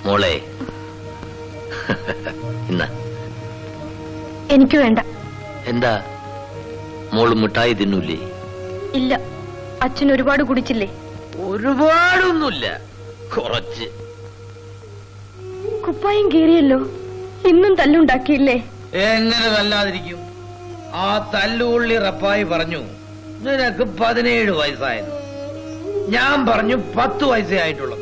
മോളെ ഇന്ന എനിക്ക് വേണ്ട. എന്താ മോള് മിഠായി തിന്നൂലേ? ഇല്ല, അച്ഛൻ ഒരുപാട് കുടിച്ചില്ലേ? ഒരുപാടൊന്നുമില്ല, കുറച്ച്. കുപ്പായം കീറിയല്ലോ, ഇന്നും തല്ലുണ്ടാക്കിയില്ലേ? എങ്ങനെ തല്ലാതിരിക്കും? ആ തല്ലുള്ളി റപ്പായി പറഞ്ഞു നിനക്ക് 17 വയസ്സായത്. ഞാൻ പറഞ്ഞു 10 വയസ്സേ ആയിട്ടുള്ളൂ.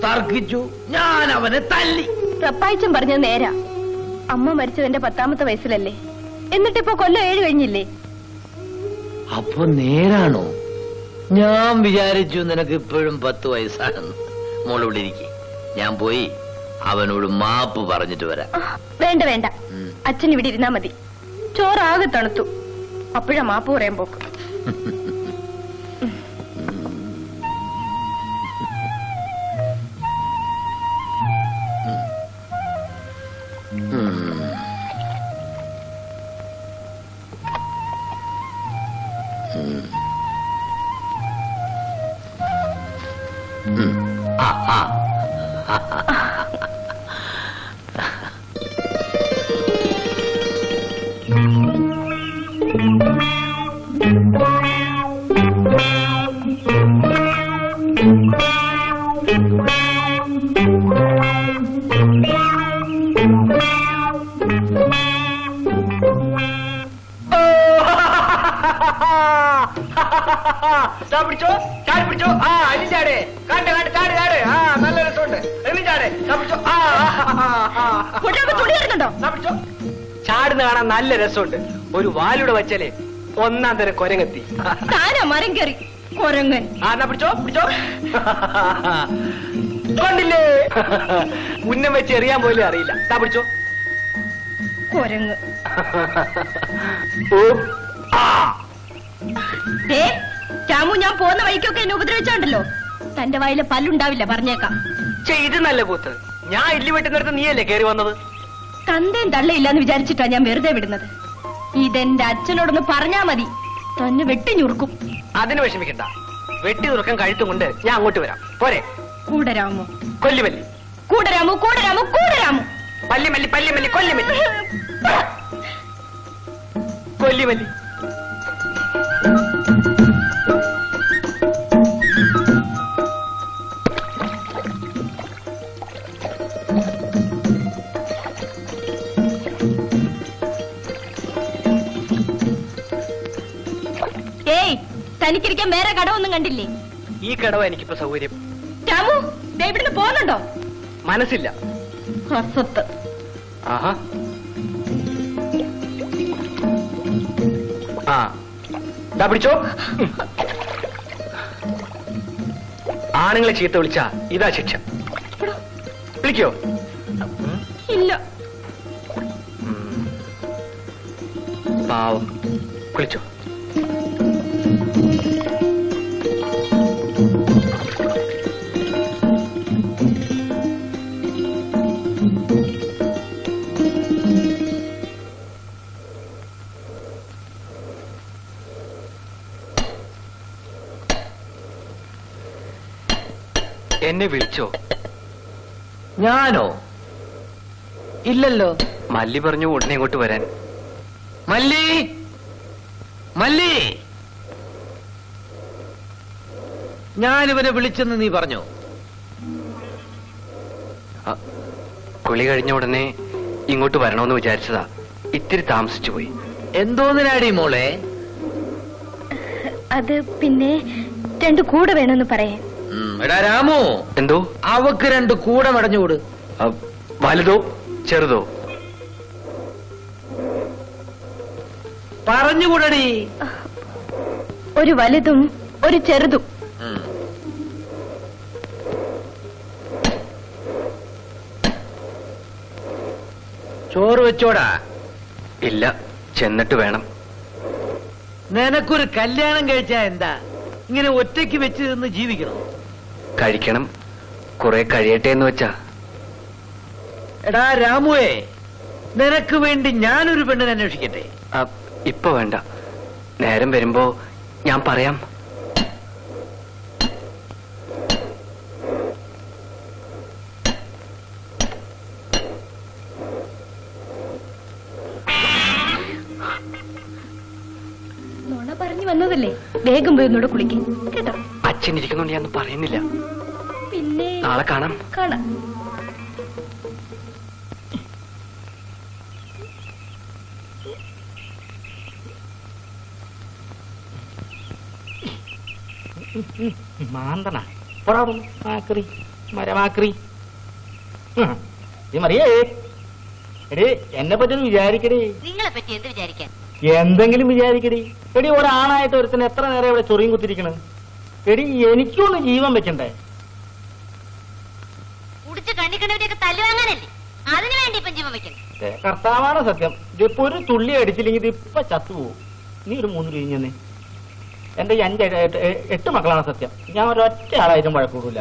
തർക്കിച്ചു, ഞാൻ അവനെ തല്ലി. റപ്പായിച്ചൻ പറഞ്ഞത് നേരാ. അമ്മ മരിച്ചത് എന്റെ 10ാമത്തെ വയസ്സിലല്ലേ? എന്നിട്ടിപ്പോ കൊല്ലം 7 കഴിഞ്ഞില്ലേ? അപ്പൊ നേരാണോ? ഞാൻ വിചാരിച്ചു നിനക്ക് ഇപ്പോഴും 10 വയസ്സാണെന്ന്. മോളിവിടെ ഇരിക്കെ, ഞാൻ പോയി അവനോട് മാപ്പ് പറഞ്ഞിട്ട് വരാം. വേണ്ട വേണ്ട, അച്ഛൻ ഇവിടെ ഇരുന്നാ മതി. ചോറാകെ തണുത്തു, അപ്പോഴാ മാപ്പ് പറയാൻ പോക്ക്. പിടിച്ചോ, ചാടി പിടിച്ചോ. ആ ഇനി ചാടേ, കാട്ട് കാട്ട് ചാട് ചാട്. ആ നല്ല രസമുണ്ട്. ഇനി ചാടേ, പിടിച്ചോ. പിടിച്ചോ. ചാടുന്ന കാണാൻ നല്ല രസമുണ്ട്. ഒരു വാലൂടെ വച്ചാലേ ഒന്നാം തരം കൊരങ്ങെത്തി. മരം കയറി കൊരങ്ങൻ. എന്നാ പിടിച്ചോ പിടിച്ചോ. കണ്ടില്ലേ, ഉന്നം വെച്ച് എറിയാൻ പോലും അറിയില്ല. പിടിച്ചോ കൊരങ്ങ്. രാമു, ഞാൻ പോകുന്ന വഴിക്കൊക്കെ എന്നെ ഉപദ്രവിച്ചോണ്ടല്ലോ. തന്റെ വായിലെ പല്ലുണ്ടാവില്ല, പറഞ്ഞേക്കാം. ഇത് നല്ല കൂത്ത്. ഞാൻ ഇല്ലി വെട്ടുന്നിടത്ത് നീയല്ലേ കയറി വന്നത്? തന്തയും തള്ളയില്ലാന്ന് വിചാരിച്ചിട്ടാ ഞാൻ വെറുതെ വിടുന്നത്. ഇതെന്റെ അച്ഛനോടൊന്ന് പറഞ്ഞാ മതി, തന്നെ വെട്ടി ഞുറുക്കും. അതിന് വിഷമിക്കണ്ട, വെട്ടി നുറുക്കം കഴുത്തും കൊണ്ട് ഞാൻ അങ്ങോട്ട് വരാം. പോരെ? കൂടരാമോ? കൊല്ലിമല്ലി. കൂടരാമോ കൂടരാമോ കൂടരാമോ? പല്ലിമല്ലി പല്ലിമല്ലി കൊല്ലിമല്ലി കൊല്ലിമല്ലി. ഏയ്, തനിക്കിരിക്കാൻ വേറെ കടവൊന്നും കണ്ടില്ലേ? ഈ കടവ എനിക്കിപ്പോ സൗകര്യം. രാമു, ദേ ഇവിടുന്ന് പോകുന്നുണ്ടോ? മനസ്സില്ല. അസത്ത്. ആഹാ. ആ പിടിച്ചോ. ആണുങ്ങളെ ചീത്ത വിളിച്ചാ ഇതാ ശിക്ഷ. വിളിക്കോ? ഇല്ല. പാവം, വിളിച്ചോ. എന്നെ വിളിച്ചോ? ഞാനോ? ഇല്ലല്ലോ. മല്ലി പറഞ്ഞു ഉടനെ ഇങ്ങോട്ട് വരാൻ. മല്ലി, മല്ലി, ഞാനിവനെ വിളിച്ചെന്ന് നീ പറഞ്ഞോ? കുളി കഴിഞ്ഞ ഉടനെ ഇങ്ങോട്ട് വരണമെന്ന് വിചാരിച്ചതാ. ഇത്തിരി താമസിച്ചു പോയി. എന്തോന്നിനാടി മോളെ? അത് പിന്നെ 2 കൂടെ വേണമെന്ന് പറയാൻ. എടാ രാമു, എന്തോ? അവക്ക് 2 കൂടെ മടഞ്ഞുകൂട്. വലുതോ ചെറുതോ? പറഞ്ഞുകൂടടി. ഒരു വലുതും ഒരു ചെറുതും. ചോറ് വെച്ചോടാ. ഇല്ല, ചെന്നിട്ട് വേണം. നിനക്കൊരു കല്യാണം കഴിച്ചാ എന്താ ഇങ്ങനെ ഒറ്റയ്ക്ക് വെച്ച് നിന്ന് ജീവിക്കണം? കഴിക്കണം, കുറെ കഴിയട്ടെ എന്ന് വെച്ചാ. എടാ രാമുവേ, നിനക്ക് വേണ്ടി ഞാനൊരു പെണ്ണിനെ അന്വേഷിക്കട്ടെ? ഇപ്പൊ വേണ്ട, നേരം വരുമ്പോ ഞാൻ പറയാം. നീ വന്നതല്ലേ, വേഗം പോയി ഒന്നുകൂടെ കുളിക്കും കേട്ടോ. അച്ഛൻ ഇരിക്കുന്നുണ്ട് ഞാൻ പറയുന്നില്ല. പിന്നെ നാളെ കാണാം. കാണാം. മാന്തണ മാക്രി മരമാക്രി മറിയേ എടേ എന്നെ പറ്റി വിചാരിക്കടേ. നിങ്ങളെ പറ്റി എന്ത് വിചാരിക്കാൻ? എന്തെങ്കിലും വിചാരിക്കടി. എടി ഒരാണായിട്ട് ഒരുത്തിന് എത്ര നേരം ഇവിടെ ചൊറിയും കുത്തിരിക്കണം. എടി എനിക്കൊന്ന് ജീവൻ വെക്കണ്ടേ? കുടിച്ച് കണ്ണിക്കണ്ടവരെയൊക്കെ തല്ലുവാങ്ങാനല്ലേ, അതിനു വേണ്ടി ഇപ്പം ജീവൻ വെക്കണം. കർത്താവാണ് സത്യം. ഇതിപ്പോ ഒരു തുള്ളി അടിച്ചില്ലെങ്കിൽ ഇത് ഇപ്പൊ ചത്തുപോകും. നീ ഒരു 3 രൂപ തന്നെ. എന്റെ 8 മക്കളാണ് സത്യം. ഞാൻ ഒരൊറ്റ ആളായിട്ടും വഴക്കൂടില്ല.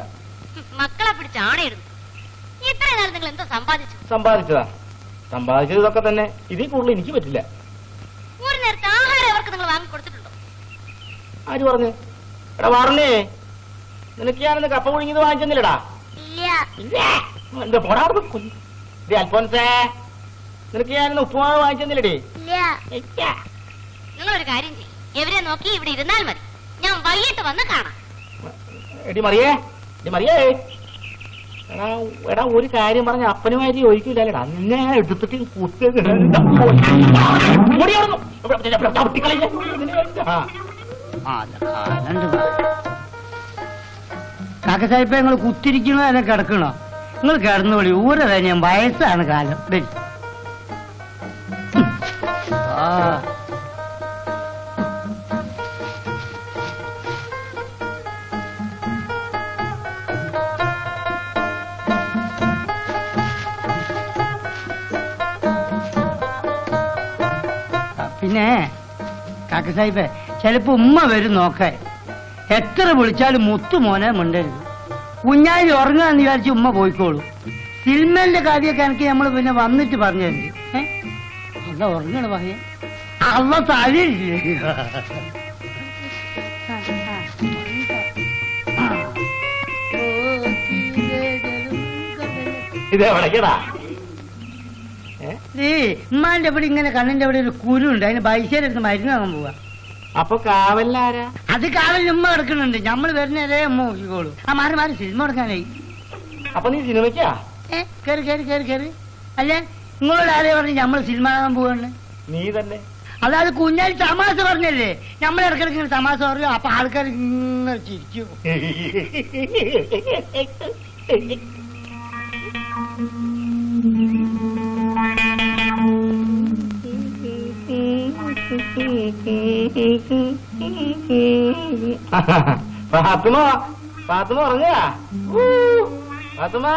മക്കളെ പിടിച്ച് ആണയിടുന്നു. ഇത്രയും നാൾ നിങ്ങൾ എന്തോ സമ്പാദിച്ചു? സമ്പാദിച്ചത് ഇതൊക്കെ തന്നെ. ഇതിൽ കൂടുതൽ എനിക്ക് പറ്റില്ല. ഒരു നേരത്തെ ആഹാരം അവർക്ക് നിങ്ങൾ വാങ്ങി കൊടുത്തിട്ടുണ്ടോ? ആര് പറഞ്ഞു? എടാ പറഞ്ഞേ, നിനക്ക് ഞാനെന്ന് കപ്പ കുഴിഞ്ഞത് വാങ്ങിച്ചെന്നില്ലടാ. ഇല്ല. എന്താ പോടാ അൽഫോൻസേ, നിനക്ക് ഞാനെന്ന് ഉപ്പുമാവ് വാങ്ങിച്ചെന്നില്ലടേ. ഇല്ല. നിങ്ങളൊരു കാര്യം ചെയ്യും, എവരെ നോക്കി ഇവിടെ ഇരുന്നാൽ മതി. ഞാൻ വൈകിട്ട് വന്ന് കാണാം. എടി മറിയേ എടാ ഒരു കാര്യം പറഞ്ഞ അപ്പനുമായിട്ട് ചോദിക്കൂലടാ. നിന്നെ എടുത്തിട്ട് കാക്കസായിപ്പ നിങ്ങൾ കുത്തിരിക്കണോ അല്ലെ കിടക്കണോ? നിങ്ങൾ കിടന്നോളി. ഊരതാ ഞാൻ, വയസ്സാണ് കാലം. പിന്നെ കാക്കസായിപ്പേ, ചിലപ്പോ ഉമ്മ വരും നോക്കാൻ. എത്ര വിളിച്ചാലും മുത്തുമോനെ മിണ്ടരുത്. കുഞ്ഞാലി ഉറങ്ങാന്ന് വിചാരിച്ച് ഉമ്മ പോയിക്കോളൂ. സിനിമന്റെ കാര്യമൊക്കെ എനിക്ക് നമ്മൾ പിന്നെ വന്നിട്ട് പറഞ്ഞു തരുന്നു. അല്ല ഉറങ്ങണ പറയാ, അവ തലയില്ലേ. ഇതെവിടേക്കടാ? ഉമ്മാന്റെ അവിടെ ഇങ്ങനെ കണ്ണിന്റെ അവിടെ ഒരു കുരു ഉണ്ട്. അതിന് പൈസയുടെ അടുത്ത് മരുന്ന് വാങ്ങാൻ പോവാ. അപ്പൊ കാവലാരാ? അത് കാവലിന് ഉമ്മ കിടക്കുന്നുണ്ട്. നമ്മള് വരുന്നതേ ഉമ്മ നോക്കിക്കോളൂ. മാറി സിനിമ കൊടുക്കാനായി. അപ്പൊ നീ സിനിമയ്ക്കാ? കേറി. അല്ലേ നിങ്ങളോട് ആരെയ പറഞ്ഞു നമ്മള് സിനിമ കാണാൻ പോവാണ്? നീ തന്നെ. അതായത് കുഞ്ഞാലി തമാശ പറഞ്ഞല്ലേ. നമ്മളെ ഇടക്കിടക്ക് ഇങ്ങനെ തമാശ പറഞ്ഞു. അപ്പൊ ആൾക്കാർ ഇങ്ങനെ ചിരിക്കും. ഫാത്തിമ ഉറങ്ങാ? ഫാത്തിമ